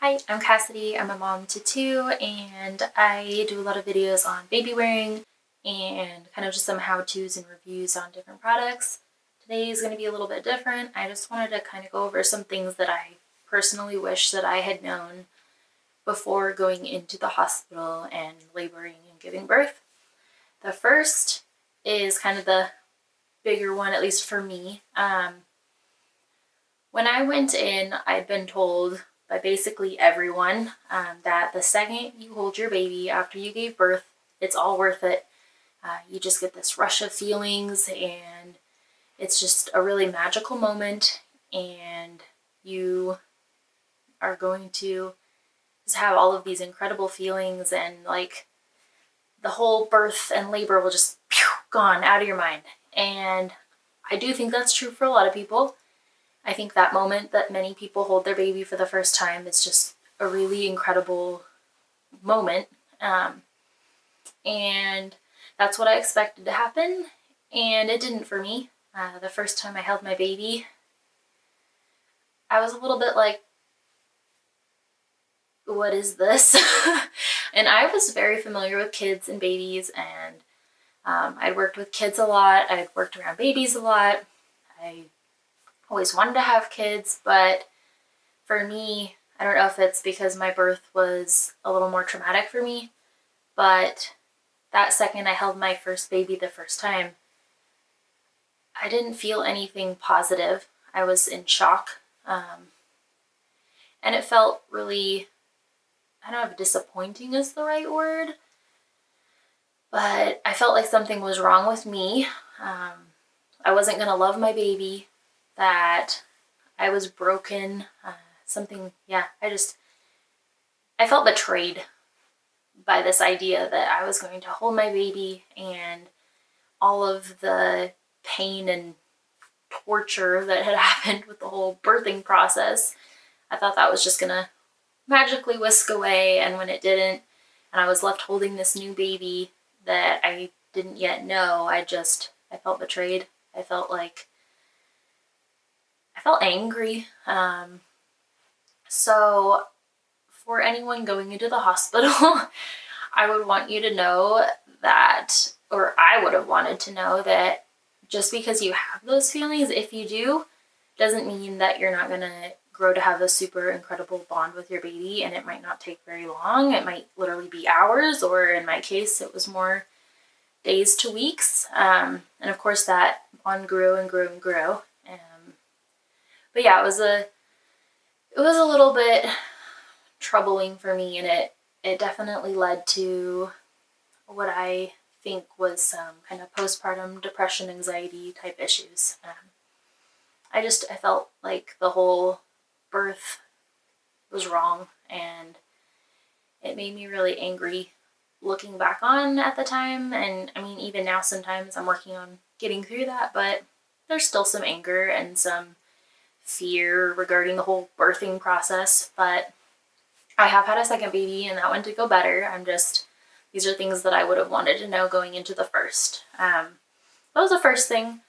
Hi, I'm Cassidy. I'm a mom to two, and I do a lot of videos on baby wearing and kind of just some how-tos and reviews on different products. Today is going to be a little bit different. I just wanted to kind of go over some things that I personally wish that I had known before going into the hospital and laboring and giving birth. The first is kind of the bigger one, at least for me. When I went in, I'd been told by basically everyone that the second you hold your baby after you gave birth, it's all worth it. You just get this rush of feelings, and it's just a really magical moment, and you are going to just have all of these incredible feelings, and like the whole birth and labor will just gone out of your mind. And I do think that's true for a lot of people. I think that moment that many people hold their baby for the first time is just a really incredible moment. And that's what I expected to happen, and it didn't for me. The first time I held my baby, I was a little bit like, what is this? And I was very familiar with kids and babies, and I'd worked with kids a lot. I'd worked around babies a lot. I always wanted to have kids, but for me, I don't know if it's because my birth was a little more traumatic for me, but that second I held my first baby the first time, I didn't feel anything positive. I was in shock, and it felt really, I don't know if disappointing is the right word, but I felt like something was wrong with me. I wasn't going to love my baby, that I was broken, I felt betrayed by this idea that I was going to hold my baby, and all of the pain and torture that had happened with the whole birthing process, I thought that was just gonna magically whisk away, and when it didn't, and I was left holding this new baby that I didn't yet know, I felt betrayed. I felt angry. So for anyone going into the hospital, I would want you to know that, or I would have wanted to know that just because you have those feelings, if you do, doesn't mean that you're not going to grow to have a super incredible bond with your baby, and it might not take very long. It might literally be hours, or in my case, it was more days to weeks. And of course that bond grew and grew and grew. But yeah, it was a little bit troubling for me, and it definitely led to what I think was some kind of postpartum depression, anxiety type issues. I felt like the whole birth was wrong, and it made me really angry looking back on at the time. And I mean, even now sometimes I'm working on getting through that, but there's still some anger and some fear regarding the whole birthing process. But I have had a second baby, and that one did go better. These are things that I would have wanted to know going into the first. That was the first thing.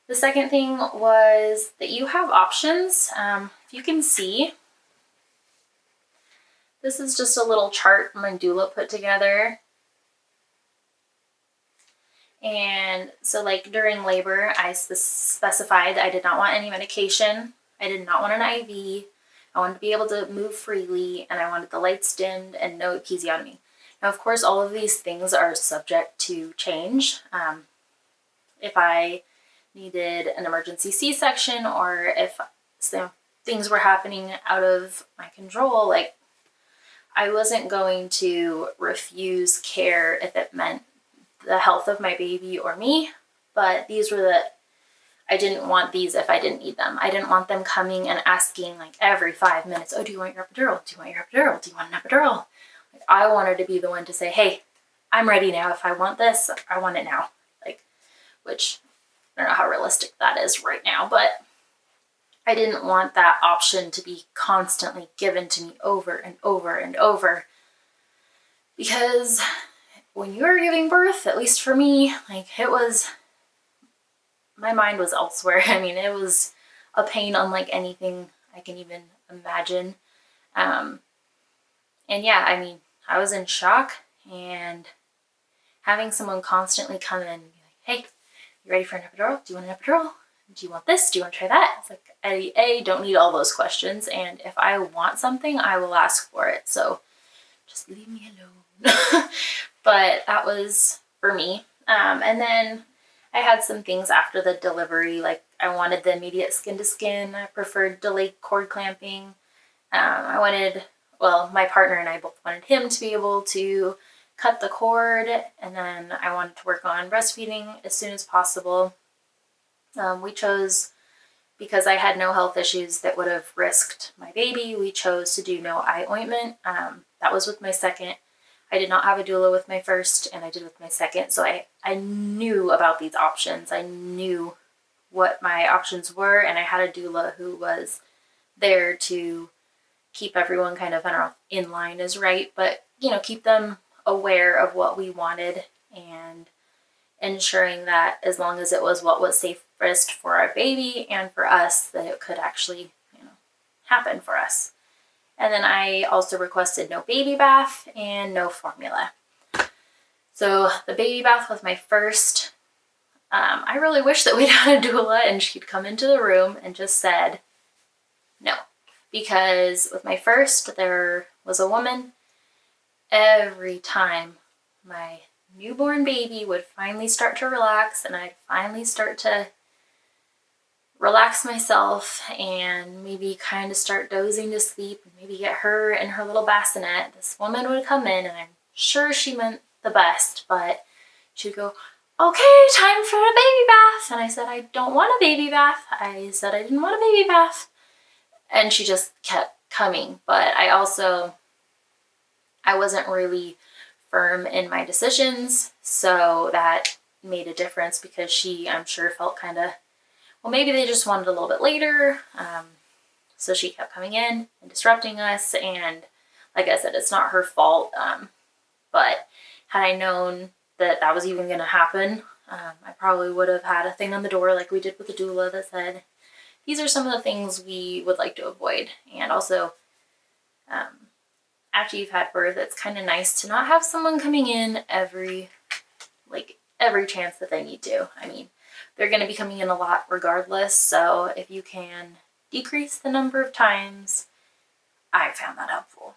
The second thing was that you have options. If you can see, this is just a little chart my doula put together. And so like during labor, I specified I did not want any medication. I did not want an IV. I wanted to be able to move freely, and I wanted the lights dimmed and no episiotomy. Now, of course, all of these things are subject to change. If I needed an emergency C-section, or if things were happening out of my control, like I wasn't going to refuse care if it meant the health of my baby or me, but I didn't want these if I didn't need them. I didn't want them coming and asking like every 5 minutes, oh, do you want your epidural? Do you want your epidural? Do you want an epidural? Like, I wanted to be the one to say, hey, I'm ready now. If I want this, I want it now. Which I don't know how realistic that is right now, but I didn't want that option to be constantly given to me over and over and over. Because when you're giving birth, at least for me, my mind was elsewhere. I mean, it was a pain unlike anything I can even imagine. And yeah, I mean, I was in shock, and having someone constantly come in and be like, hey, you ready for an epidural? Do you want an epidural? Do you want this? Do you want to try that? It's like, I don't need all those questions. And if I want something, I will ask for it. So just leave me alone. But that was for me. And then I had some things after the delivery, like I wanted the immediate skin to skin. I preferred delayed cord clamping. My partner and I both wanted him to be able to cut the cord, and then I wanted to work on breastfeeding as soon as possible. We chose, because I had no health issues that would have risked my baby, we chose to do no eye ointment. That was with my second. I did not have a doula with my first, and I did with my second, so I knew about these options. I knew what my options were, and I had a doula who was there to keep everyone kind of, I don't know, in line is right, but, keep them aware of what we wanted and ensuring that as long as it was what was safest for our baby and for us, that it could actually, happen for us. And then I also requested no baby bath and no formula. So the baby bath with my first, I really wish that we'd had a doula and she'd come into the room and just said no. Because with my first, there was a woman, every time my newborn baby would finally start to relax and I'd finally start to relax myself and maybe kind of start dozing to sleep and maybe get her in her little bassinet, this woman would come in, and I'm sure she meant the best, but she'd go, okay, time for a baby bath. And I said, I don't want a baby bath. I said I didn't want a baby bath. And she just kept coming. But I wasn't really firm in my decisions, so that made a difference, because she, I'm sure, felt kind of, well, maybe they just wanted a little bit later. So she kept coming in and disrupting us. And like I said, it's not her fault. But had I known that that was even going to happen, I probably would have had a thing on the door like we did with the doula that said, these are some of the things we would like to avoid. And also, after you've had birth, it's kind of nice to not have someone coming in every chance that they need to. I mean, they're going to be coming in a lot regardless, so if you can decrease the number of times, I found that helpful.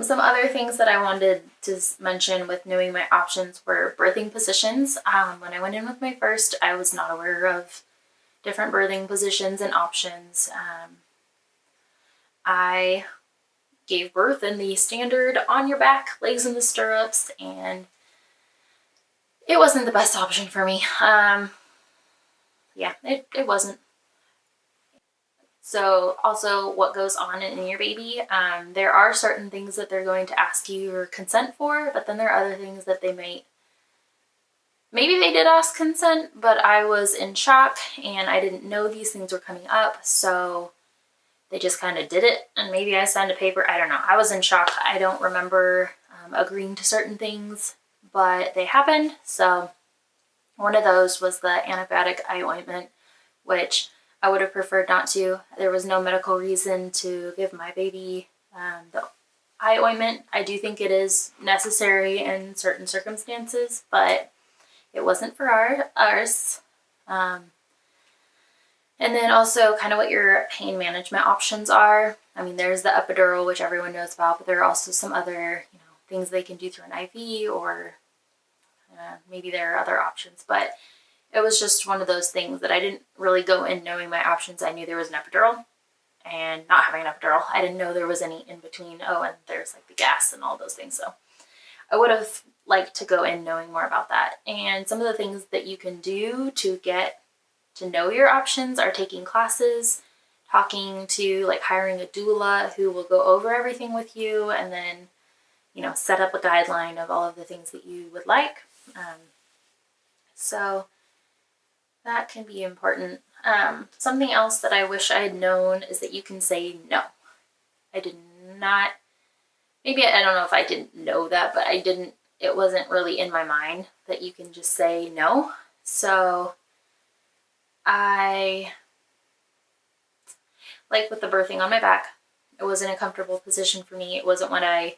Some other things that I wanted to mention with knowing my options were birthing positions. When I went in with my first, I was not aware of different birthing positions and options. I gave birth in the standard on your back, legs in the stirrups, and it wasn't the best option for me. It wasn't. So also what goes on in your baby, there are certain things that they're going to ask you your consent for, but then there are other things that maybe they did ask consent, but I was in shock and I didn't know these things were coming up, so they just kind of did it, and maybe I signed a paper, I don't know. I was in shock. I don't remember agreeing to certain things, but they happened. So one of those was the antibiotic eye ointment, which I would have preferred not to. There was no medical reason to give my baby the eye ointment. I do think it is necessary in certain circumstances, but it wasn't for ours. And then also kind of what your pain management options are. I mean, there's the epidural, which everyone knows about, but there are also some other, things they can do through an IV, or maybe there are other options. But it was just one of those things that I didn't really go in knowing my options. I knew there was an epidural and not having an epidural. I didn't know there was any in between. Oh, and there's like the gas and all those things. So I would have liked to go in knowing more about that. And some of the things that you can do to get to know your options are taking classes, talking to, hiring a doula who will go over everything with you, and then, set up a guideline of all of the things that you would like. So that can be important. Something else that I wish I had known is that you can say no. I did not, maybe I don't know if I didn't know that, but it wasn't really in my mind that you can just say no. So with the birthing on my back, It wasn't a comfortable position for me. It wasn't when I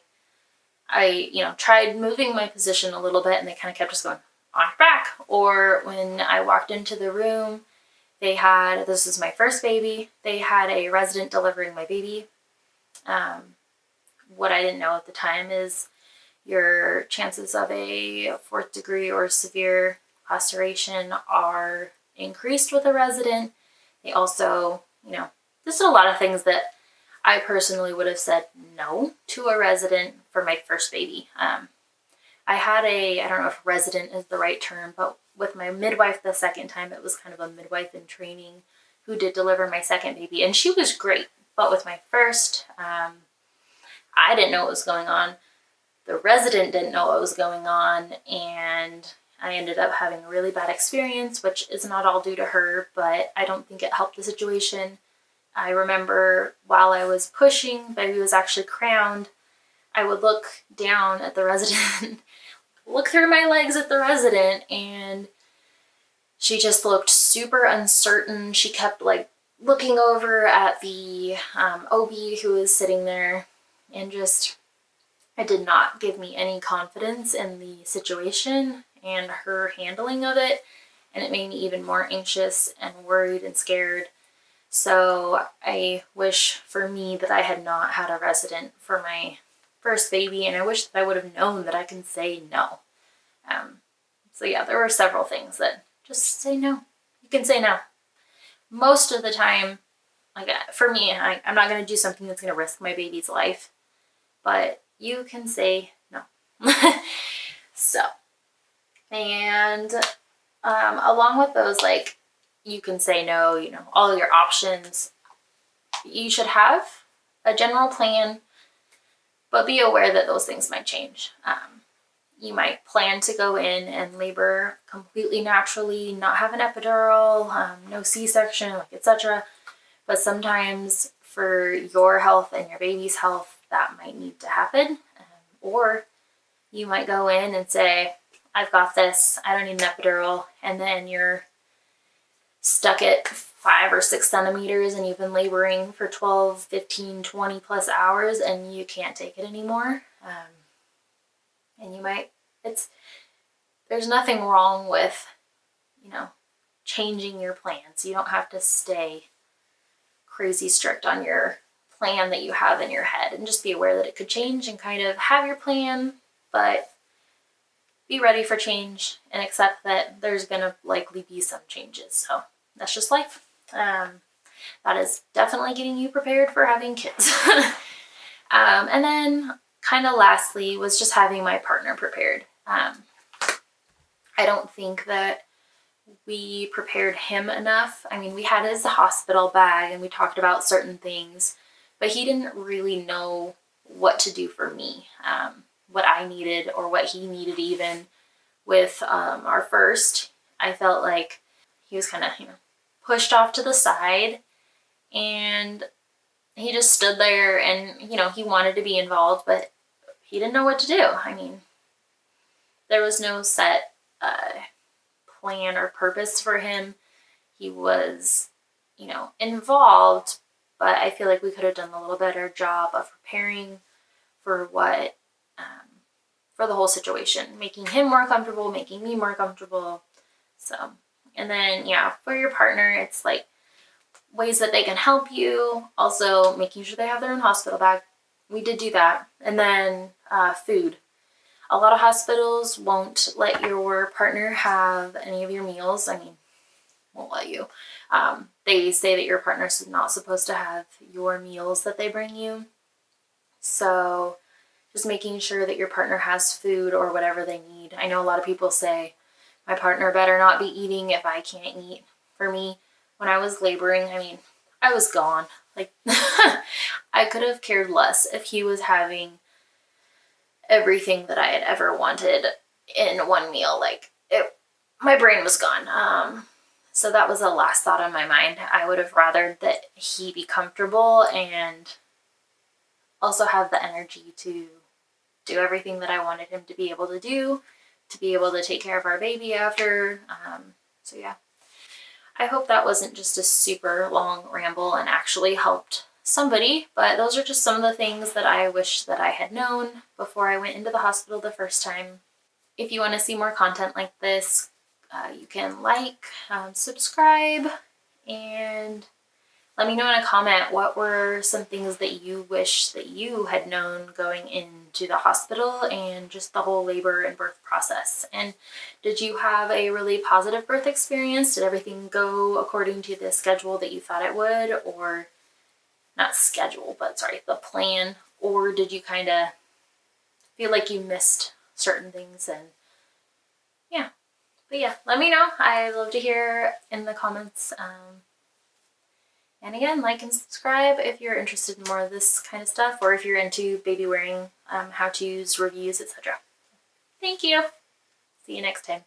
tried moving my position a little bit and they kind of kept just going on your back. Or when I walked into the room, this was my first baby, they had a resident delivering my baby. What I didn't know at the time is your chances of a 4th degree or severe laceration are increased with a resident. They also, just a lot of things that I personally would have said no to a resident for my first baby. I had I don't know if resident is the right term, but with my midwife the second time, it was kind of a midwife in training who did deliver my second baby, and she was great. But with my first, I didn't know what was going on. The resident didn't know what was going on, and I ended up having a really bad experience, which is not all due to her, but I don't think it helped the situation. I remember while I was pushing, baby was actually crowned, I would look down at the resident, look through my legs at the resident, and she just looked super uncertain. She kept looking over at the OB who was sitting there, and just, it did not give me any confidence in the situation and her handling of it, and it made me even more anxious and worried and scared. So I wish for me that I had not had a resident for my first baby, and I wish that I would have known that I can say no. So yeah, there were several things that just say no. You can say no. Most of the time, for me, I'm not going to do something that's going to risk my baby's life, but you can say no. So, and along with those, you can say no, all your options, you should have a general plan, but be aware that those things might change. You might plan to go in and labor completely naturally, not have an epidural, no C-section, etc. But sometimes for your health and your baby's health, that might need to happen. Or you might go in and say, I've got this, I don't need an epidural, and then you're stuck at 5 or 6 centimeters and you've been laboring for 12, 15, 20 plus hours and you can't take it anymore. And you might, there's nothing wrong with, changing your plans. You don't have to stay crazy strict on your plan that you have in your head, and just be aware that it could change and kind of have your plan, but be ready for change and accept that there's going to likely be some changes. So that's just life. That is definitely getting you prepared for having kids. And then kind of lastly was just having my partner prepared. I don't think that we prepared him enough. I mean, we had his hospital bag and we talked about certain things, but he didn't really know what to do for me, what I needed or what he needed even. With our first, I felt like he was kind of, pushed off to the side, and he just stood there and, he wanted to be involved, but he didn't know what to do. I mean, there was no set plan or purpose for him. He was, involved, but I feel like we could have done a little better job of preparing for what, for the whole situation, making him more comfortable, making me more comfortable. So, and then, for your partner, it's ways that they can help you. Also, making sure they have their own hospital bag. We did do that. And then food. A lot of hospitals won't let your partner have any of your meals. I mean, won't let you. They say that your partner's not supposed to have your meals that they bring you. So just making sure that your partner has food or whatever they need. I know a lot of people say, my partner better not be eating if I can't eat. For me, when I was laboring, I was gone. I could have cared less if he was having everything that I had ever wanted in one meal. My brain was gone. So that was the last thought on my mind. I would have rather that he be comfortable and also have the energy to do everything that I wanted him to be able to do, to be able to take care of our baby after. So yeah, I hope that wasn't just a super long ramble and actually helped somebody, but those are just some of the things that I wish that I had known before I went into the hospital the first time. If you want to see more content like this, you can like, subscribe, and let me know in a comment what were some things that you wish that you had known going into the hospital and just the whole labor and birth process. And did you have a really positive birth experience? Did everything go according to the schedule that you thought it would? Or not schedule, but sorry, the plan? Or did you kind of feel like you missed certain things? And yeah, but yeah, let me know. I love to hear in the comments. And again, like and subscribe if you're interested in more of this kind of stuff, or if you're into baby wearing, how-tos, reviews, etc. Thank you. See you next time.